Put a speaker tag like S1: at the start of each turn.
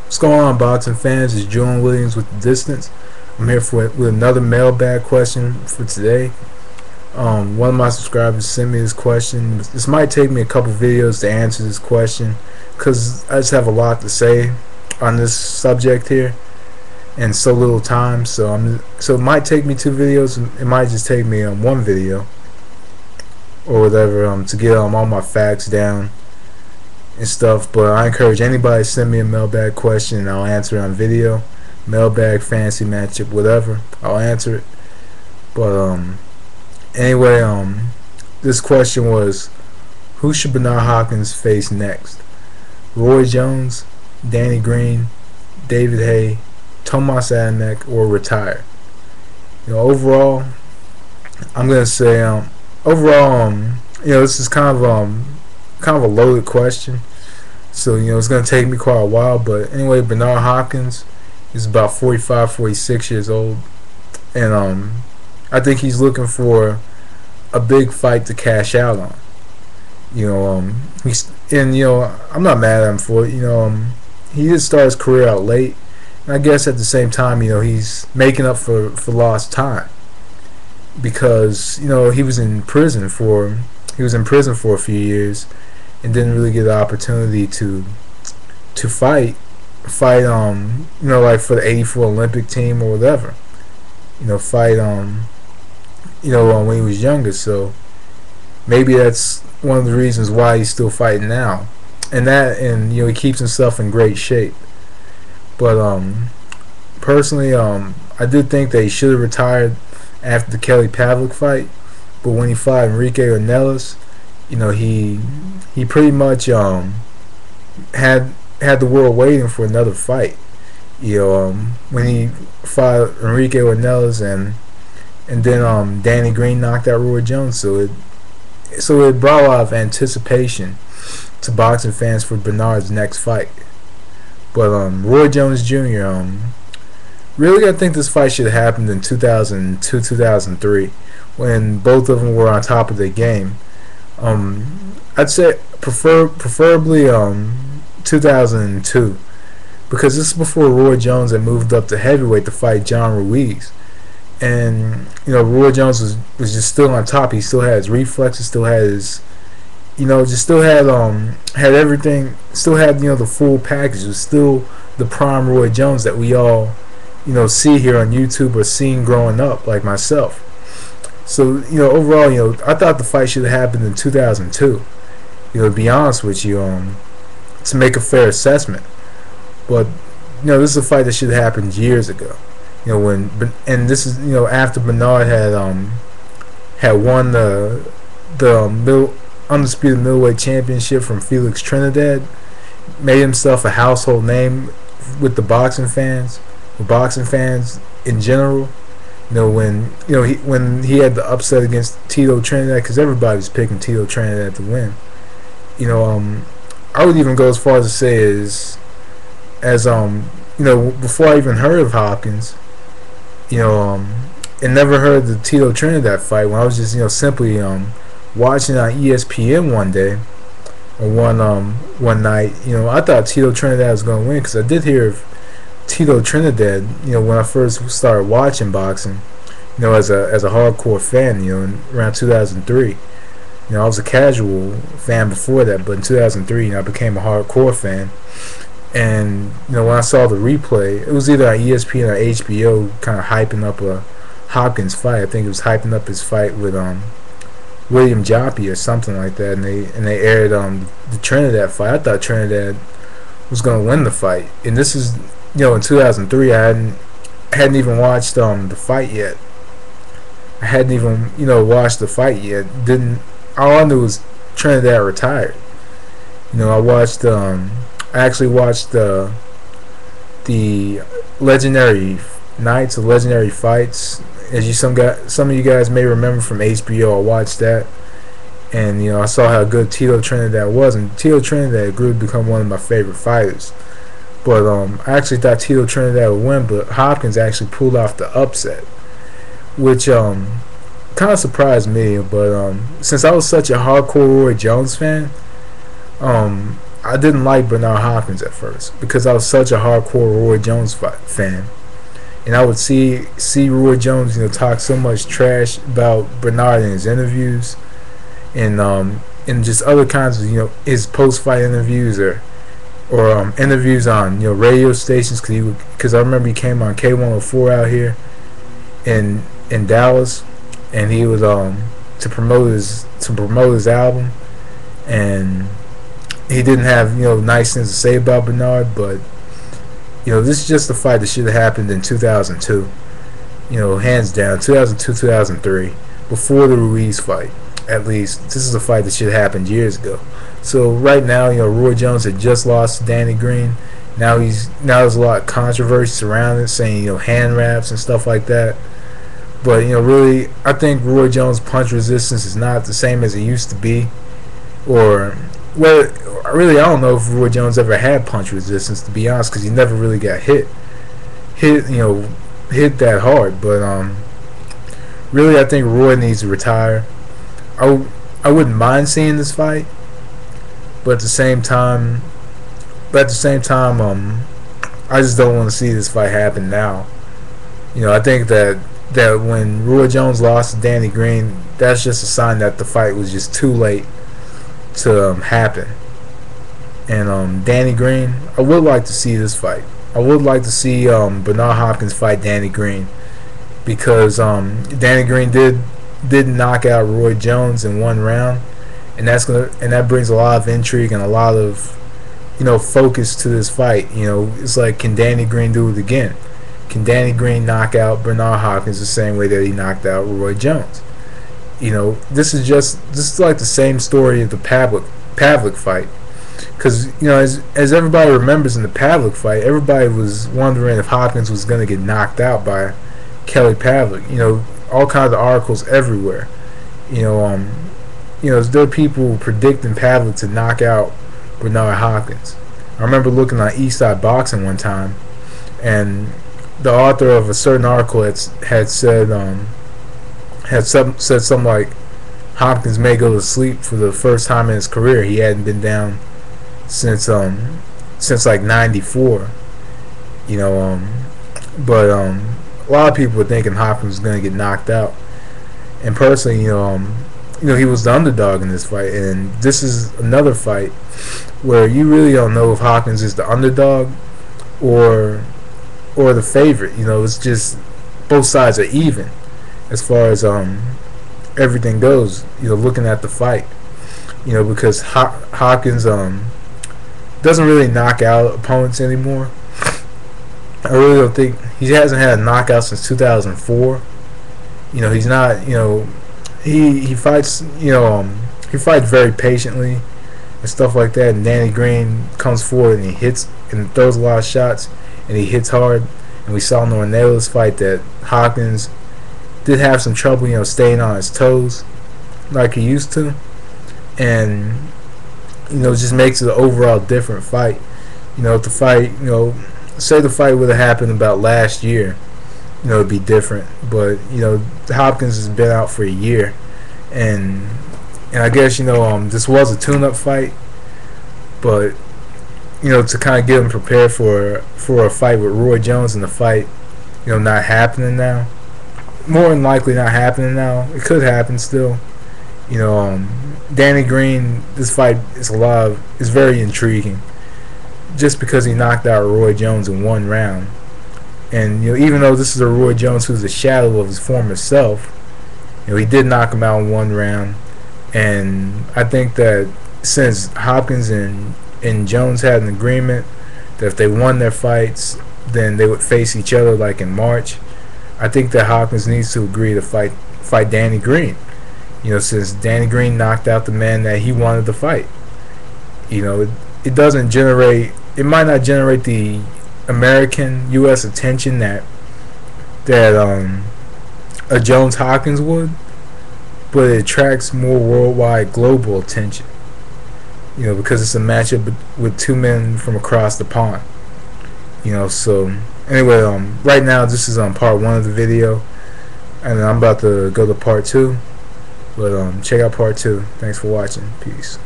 S1: What's going on, boxing fans? It's Julian Williams with The Distance. I'm here with another mailbag question for today. One of my subscribers sent me this question. This might take me a couple videos to answer this question because I just have a lot to say on this subject here and so little time. So it might take me 2 videos. It might just take me one video or whatever to get all my facts down and stuff. But I encourage anybody to send me a mailbag question and I'll answer it on video. Mailbag, fantasy matchup, whatever, I'll answer it. But anyway, this question was, who should Bernard Hopkins face next? Roy Jones, Danny Green, David Haye, Tomas Adamek, or retire? Overall, I'm gonna say this is kind of a loaded question, so it's gonna take me quite a while. But anyway, Bernard Hopkins is about 45, 46 years old, and I think he's looking for a big fight to cash out on. I'm not mad at him for it. He did start his career out late, and I guess at the same time, he's making up for lost time because he was in prison for a few years and didn't really get the opportunity to fight like for the '84 Olympic team or whatever. Fight when he was younger. So maybe that's one of the reasons why he's still fighting now, and he keeps himself in great shape. But personally, I did think that he should have retired after the Kelly Pavlik fight. But when he fought Enrique Ornelas, he pretty much had the world waiting for another fight. When he fought Enrique Ornelas and then Danny Green knocked out Roy Jones, so it brought a lot of anticipation to boxing fans for Bernard's next fight. But Roy Jones Jr. Really, I think this fight should have happened in 2002, 2003, when both of them were on top of their game. I'd say preferably 2002, because this is before Roy Jones had moved up to heavyweight to fight John Ruiz, and Roy Jones was just still on top. He still had his reflexes, still had his just still had everything, still had the full package. It was still the prime Roy Jones that we all see here on YouTube or seen growing up, like myself. So overall, I thought the fight should have happened in 2002. To be honest with you, to make a fair assessment. But this is a fight that should have happened years ago. And this is after Bernard had won the undisputed middleweight championship from Felix Trinidad, made himself a household name with the boxing fans, in general. When he had the upset against Tito Trinidad, because everybody was picking Tito Trinidad to win. I would even go as far as to say before I even heard of Hopkins, and never heard the Tito Trinidad fight, when I was just simply watching on ESPN one day or one night, I thought Tito Trinidad was going to win, because I did hear of Tito Trinidad, when I first started watching boxing, as a hardcore fan, around 2003. I was a casual fan before that, but in 2003, I became a hardcore fan. And when I saw the replay, it was either on ESPN or HBO, kind of hyping up a Hopkins fight. I think it was hyping up his fight with William Joppy or something like that, and they aired the Trinidad fight. I thought Trinidad was going to win the fight, and this is in 2003. I hadn't even watched the fight yet. I hadn't even watched the fight yet. All I knew was Trinidad retired. I actually watched the legendary nights of legendary fights. As some of you guys may remember from HBO, I watched that, and I saw how good Tito Trinidad was, and Tito Trinidad grew to become one of my favorite fighters. But I actually thought Tito Trinidad would win, but Hopkins actually pulled off the upset, which kind of surprised me. But since I was such a hardcore Roy Jones fan, I didn't like Bernard Hopkins at first because I was such a hardcore Roy Jones fan, and I would see Roy Jones, talk so much trash about Bernard in his interviews, and just other kinds of his post fight interviews or interviews on radio stations because I remember he came on K104 out here in Dallas, and he was to promote his album, and he didn't have nice things to say about Bernard, but this is just a fight that should have happened in 2002, hands down, 2002, 2003, before the Ruiz fight. At least this is a fight that should have happened years ago. So right now, Roy Jones had just lost to Danny Green. Now there's a lot of controversy surrounding it, saying hand wraps and stuff like that. But really, I think Roy Jones' punch resistance is not the same as it used to be. Or well, really, I don't know if Roy Jones ever had punch resistance, to be honest, because he never really got hit that hard. But really, I think Roy needs to retire. I wouldn't mind seeing this fight, but at the same time, I just don't want to see this fight happen now. I think that when Roy Jones lost to Danny Green, that's just a sign that the fight was just too late to happen. And Danny Green, I would like to see this fight. I would like to see Bernard Hopkins fight Danny Green, because Danny Green did knock out Roy Jones in one round, and that brings a lot of intrigue and a lot of focus to this fight. It's like, can Danny Green do it again? Can Danny Green knock out Bernard Hopkins the same way that he knocked out Roy Jones? This is like the same story of the Pavlik fight, because as everybody remembers, in the Pavlik fight, everybody was wondering if Hopkins was going to get knocked out by Kelly Pavlik. All kinds of articles everywhere. There are people predicting Pavlik to knock out Bernard Hopkins. I remember looking on Eastside Boxing one time, and the author of a certain article had said something like Hopkins may go to sleep for the first time in his career. He hadn't been down since like '94. But a lot of people were thinking Hopkins was going to get knocked out. And personally, he was the underdog in this fight, and this is another fight where you really don't know if Hopkins is the underdog or the favorite. It's just both sides are even as far as everything goes. Looking at the fight, because Hopkins doesn't really knock out opponents anymore. I really don't think he hasn't had a knockout since 2004. He's not. He fights. He fights very patiently and stuff like that. And Danny Green comes forward and he hits and throws a lot of shots, and he hits hard. And we saw in the Ornelas fight that Hopkins did have some trouble, staying on his toes like he used to, and just makes it an overall different fight. If the fight, say the fight would have happened about last year, it'd be different. But Hopkins has been out for a year, and I guess this was a tune-up fight, but to kind of get him prepared for a fight with Roy Jones, and the fight not happening now, more than likely not happening now. It could happen still. Danny Green, this fight is very intriguing, just because he knocked out Roy Jones in one round. And even though this is a Roy Jones who's a shadow of his former self, he did knock him out in one round. And I think that since Hopkins and Jones had an agreement that if they won their fights, then they would face each other like in March, I think that Hopkins needs to agree to fight Danny Green. Since Danny Green knocked out the man that he wanted to fight. It doesn't generate. It might not generate the American U.S. attention that a Jones Hopkins would, but it attracts more worldwide, global attention. Because it's a matchup with two men from across the pond. So anyway, right now this is part 1 of the video, and I'm about to go to part 2. But check out part 2. Thanks for watching. Peace.